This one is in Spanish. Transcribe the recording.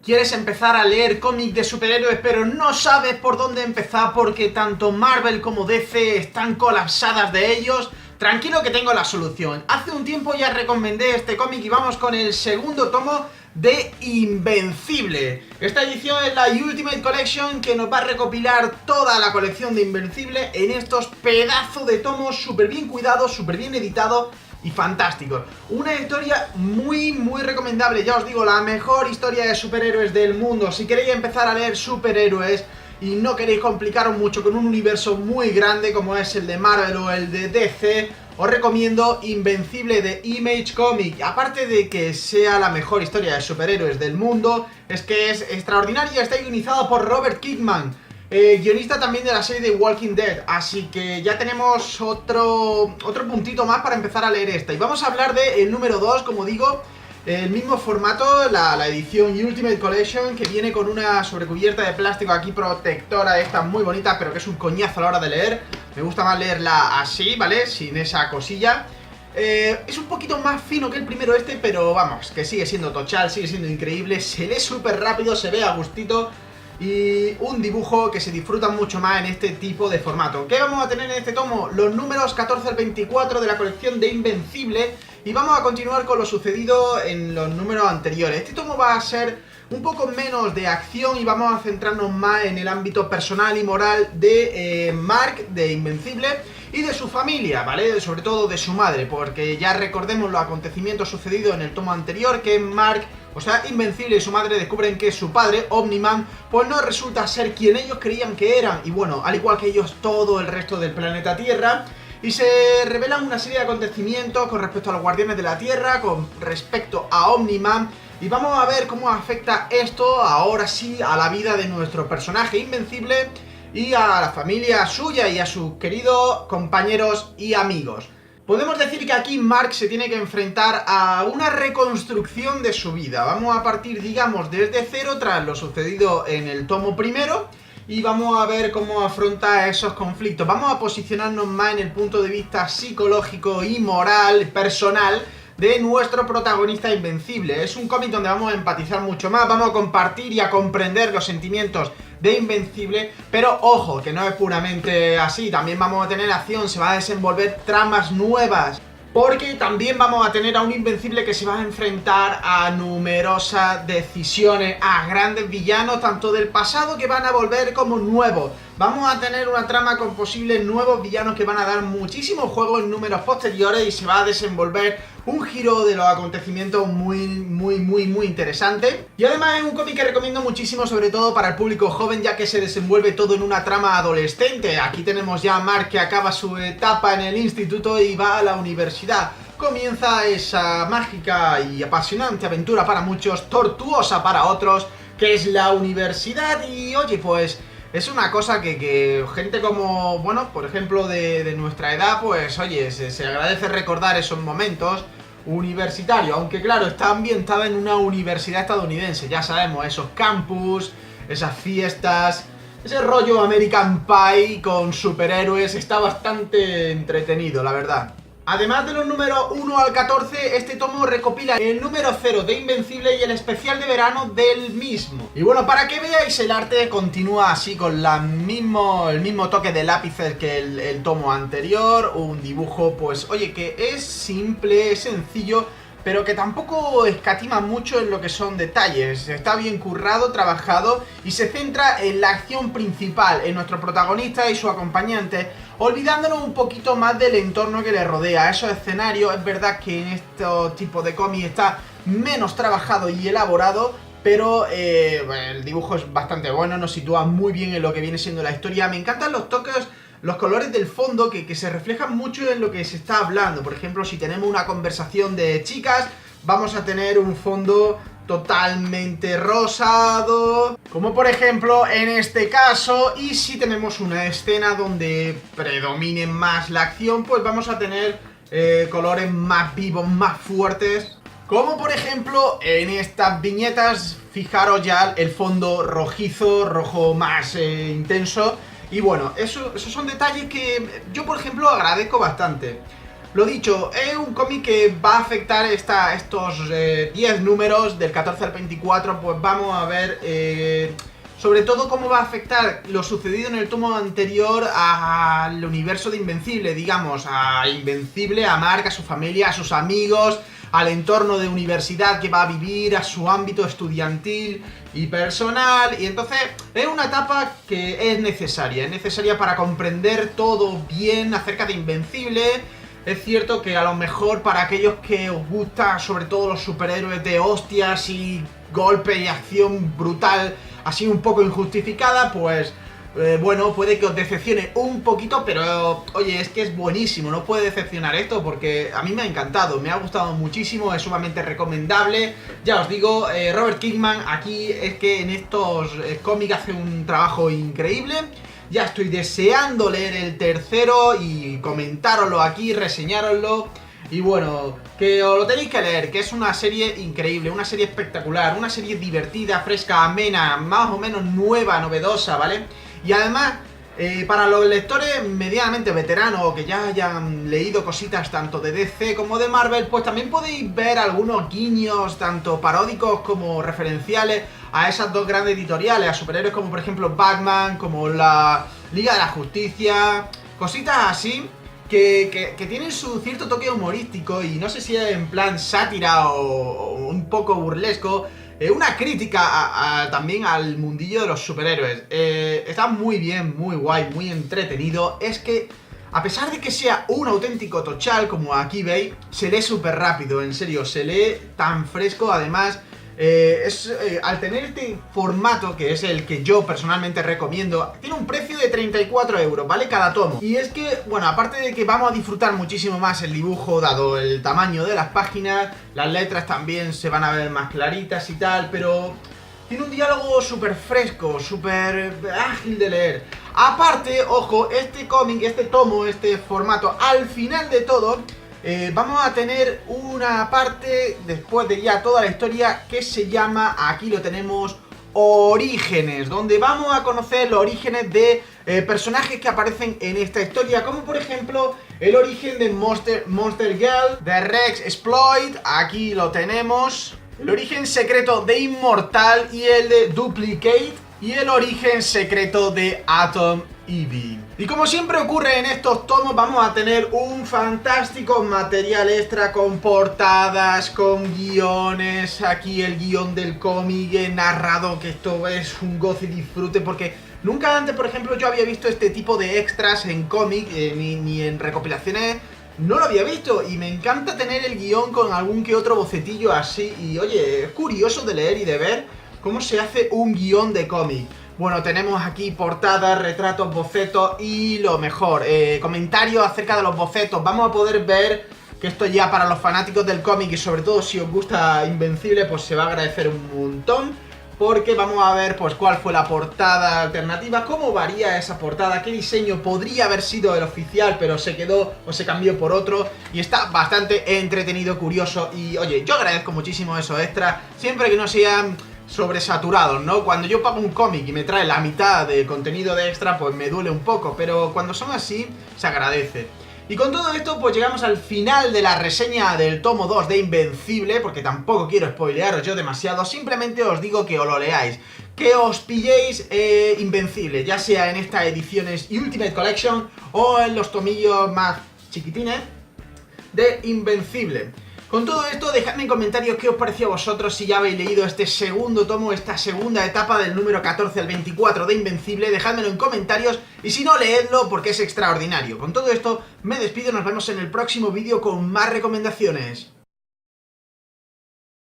¿Quieres empezar a leer cómics de superhéroes pero no sabes por dónde empezar porque tanto Marvel como DC están colapsadas de ellos? Tranquilo que tengo la solución. Hace un tiempo ya recomendé este cómic y vamos con el segundo tomo de Invencible. Esta edición es la Ultimate Collection que nos va a recopilar toda la colección de Invencible en estos pedazos de tomos súper bien cuidados, súper bien editados y fantásticos. Una historia muy recomendable, ya os digo, la mejor historia de superhéroes del mundo. Si queréis empezar a leer superhéroes y no queréis complicaros mucho con un universo muy grande como es el de Marvel o el de DC, os recomiendo Invencible de Image Comics. Aparte de que sea la mejor historia de superhéroes del mundo, es que es extraordinaria. Está guionizado por Robert Kirkman, guionista también de la serie de Walking Dead. Así que ya tenemos otro puntito más para empezar a leer esta. Y vamos a hablar del número 2, como digo, el mismo formato, la edición Ultimate Collection, que viene con una sobrecubierta de plástico aquí protectora, esta muy bonita, pero que es un coñazo a la hora de leer. Me gusta más leerla así, ¿vale? Sin esa cosilla. Es un poquito más fino que el primero pero vamos, que sigue siendo tochal, sigue siendo increíble. Se lee súper rápido, se ve a gustito. Y un dibujo que se disfruta mucho más en este tipo de formato. ¿Qué vamos a tener en este tomo? Los números 14 al 24 de la colección de Invencible. Y vamos a continuar con lo sucedido en los números anteriores. Este tomo va a ser un poco menos de acción y vamos a centrarnos más en el ámbito personal y moral de Mark, de Invencible, y de su familia, ¿vale? Sobre todo de su madre, porque ya recordemos los acontecimientos sucedidos en el tomo anterior, que Mark, o sea, Invencible y su madre descubren que su padre, Omni-Man, pues no resulta ser quien ellos creían que eran. Y bueno, al igual que ellos, todo el resto del planeta Tierra. Y se revelan una serie de acontecimientos con respecto a los Guardianes de la Tierra, con respecto a Omni-Man. Y vamos a ver cómo afecta esto, ahora sí, a la vida de nuestro personaje Invencible y a la familia suya y a sus queridos compañeros y amigos. Podemos decir que aquí Mark se tiene que enfrentar a una reconstrucción de su vida. Vamos a partir, digamos, desde cero tras lo sucedido en el tomo primero y vamos a ver cómo afronta esos conflictos. Vamos a posicionarnos más en el punto de vista psicológico y moral, personal, de nuestro protagonista Invencible. Es un cómic donde vamos a empatizar mucho más, vamos a compartir y a comprender los sentimientos de Invencible, pero ojo, que no es puramente así, también vamos a tener acción, se va a desenvolver tramas nuevas, porque también vamos a tener a un Invencible que se va a enfrentar a numerosas decisiones, a grandes villanos, tanto del pasado que van a volver como nuevos. Vamos a tener una trama con posibles nuevos villanos que van a dar muchísimo juego en números posteriores y se va a desenvolver un giro de los acontecimientos muy interesante. Y además es un cómic que recomiendo muchísimo, sobre todo para el público joven, ya que se desenvuelve todo en una trama adolescente. Aquí tenemos ya a Mark, que acaba su etapa en el instituto y va a la universidad. Comienza esa mágica y apasionante aventura para muchos, tortuosa para otros, que es la universidad. Y oye, pues es una cosa que gente como, bueno, por ejemplo de nuestra edad, pues oye, se agradece recordar esos momentos universitarios, aunque claro, está ambientada en una universidad estadounidense, ya sabemos, esos campus, esas fiestas, ese rollo American Pie con superhéroes, está bastante entretenido, la verdad. Además de los números 1 al 14, este tomo recopila el número 0 de Invencible y el especial de verano del mismo. Y bueno, para que veáis, el arte continúa así con el mismo toque de lápices que el tomo anterior. Un dibujo, pues oye, que es simple, es sencillo, pero que tampoco escatima mucho en lo que son detalles. Está bien currado, trabajado y se centra en la acción principal, en nuestro protagonista y su acompañante, olvidándonos un poquito más del entorno que le rodea. Esos escenarios, es verdad que en estos tipos de cómics está menos trabajado y elaborado, pero el dibujo es bastante bueno, nos sitúa muy bien en lo que viene siendo la historia. Me encantan los toques, los colores del fondo que se reflejan mucho en lo que se está hablando. Por ejemplo, si tenemos una conversación de chicas, vamos a tener un fondo totalmente rosado, como por ejemplo en este caso. Y si tenemos una escena donde predomine más la acción, pues vamos a tener colores más vivos, más fuertes, como por ejemplo en estas viñetas. Fijaros ya el fondo rojizo, rojo más intenso. Y bueno, esos son detalles que yo, por ejemplo, agradezco bastante. Lo dicho, es un cómic que va a afectar estos 10 números, del 14 al 24, pues vamos a ver sobre todo cómo va a afectar lo sucedido en el tomo anterior al universo de Invencible, digamos, a Invencible, a Mark, a su familia, a sus amigos, al entorno de universidad que va a vivir, a su ámbito estudiantil y personal. Y entonces es una etapa que es necesaria para comprender todo bien acerca de Invencible. Es cierto que a lo mejor para aquellos que os gusta sobre todo los superhéroes de hostias y golpe y acción brutal, así un poco injustificada, pues bueno, puede que os decepcione un poquito, pero oye, es que es buenísimo, no puede decepcionar esto porque a mí me ha encantado, me ha gustado muchísimo, es sumamente recomendable. Ya os digo, Robert Kirkman aquí es que en estos cómics hace un trabajo increíble. Ya estoy deseando leer el tercero y comentároslo aquí, reseñároslo. Y bueno, que os lo tenéis que leer, que es una serie increíble, una serie espectacular, una serie divertida, fresca, amena, más o menos nueva, novedosa, ¿vale? Y además, para los lectores medianamente veteranos o que ya hayan leído cositas tanto de DC como de Marvel, pues también podéis ver algunos guiños, tanto paródicos como referenciales, a esas dos grandes editoriales, a superhéroes como por ejemplo Batman, como la Liga de la Justicia, cositas así que tienen su cierto toque humorístico y no sé si es en plan sátira o un poco burlesco, una crítica también al mundillo de los superhéroes. Está muy bien, muy guay, muy entretenido. Es que a pesar de que sea un auténtico tochal, como aquí veis, se lee súper rápido, en serio, se lee tan fresco. Además, al tener este formato, que es el que yo personalmente recomiendo, tiene un precio de 34 euros, ¿vale? Cada tomo. Y es que, bueno, aparte de que vamos a disfrutar muchísimo más el dibujo, dado el tamaño de las páginas, las letras también se van a ver más claritas y tal, pero tiene un diálogo súper fresco, súper ágil de leer. Aparte, ojo, este cómic, este tomo, este formato, al final de todo, vamos a tener una parte, después de ya toda la historia, que se llama, aquí lo tenemos, Orígenes, donde vamos a conocer los orígenes de personajes que aparecen en esta historia, como por ejemplo el origen de Monster Girl, de Rex Exploit, aquí lo tenemos, el origen secreto de Inmortal y el de Duplicate, y el origen secreto de Atom Ivy. Y como siempre ocurre en estos tomos, vamos a tener un fantástico material extra con portadas, con guiones, aquí el guión del cómic narrado, que esto es un goce y disfrute, porque nunca antes, por ejemplo, yo había visto este tipo de extras en cómic, ni en recopilaciones, no lo había visto, y me encanta tener el guión con algún que otro bocetillo así, y oye, es curioso de leer y de ver cómo se hace un guión de cómic. Bueno, tenemos aquí portadas, retratos, bocetos y lo mejor, comentarios acerca de los bocetos. Vamos a poder ver que esto ya para los fanáticos del cómic y sobre todo si os gusta Invencible, pues se va a agradecer un montón, porque vamos a ver pues cuál fue la portada alternativa, cómo varía esa portada, qué diseño podría haber sido el oficial pero se quedó o se cambió por otro, y está bastante entretenido, curioso. Y oye, yo agradezco muchísimo esos extras, siempre que no sean sobresaturados, ¿no? Cuando yo pago un cómic y me trae la mitad de contenido de extra, pues me duele un poco, pero cuando son así, se agradece. Y con todo esto, pues llegamos al final de la reseña del tomo 2 de Invencible, porque tampoco quiero spoilearos yo demasiado, simplemente os digo que os lo leáis, que os pilléis Invencible, ya sea en estas ediciones Ultimate Collection o en los tomillos más chiquitines de Invencible. Con todo esto, dejadme en comentarios qué os pareció a vosotros, si ya habéis leído este segundo tomo, esta segunda etapa del número 14 al 24 de Invencible, dejádmelo en comentarios, y si no, leedlo porque es extraordinario. Con todo esto, me despido, nos vemos en el próximo vídeo con más recomendaciones.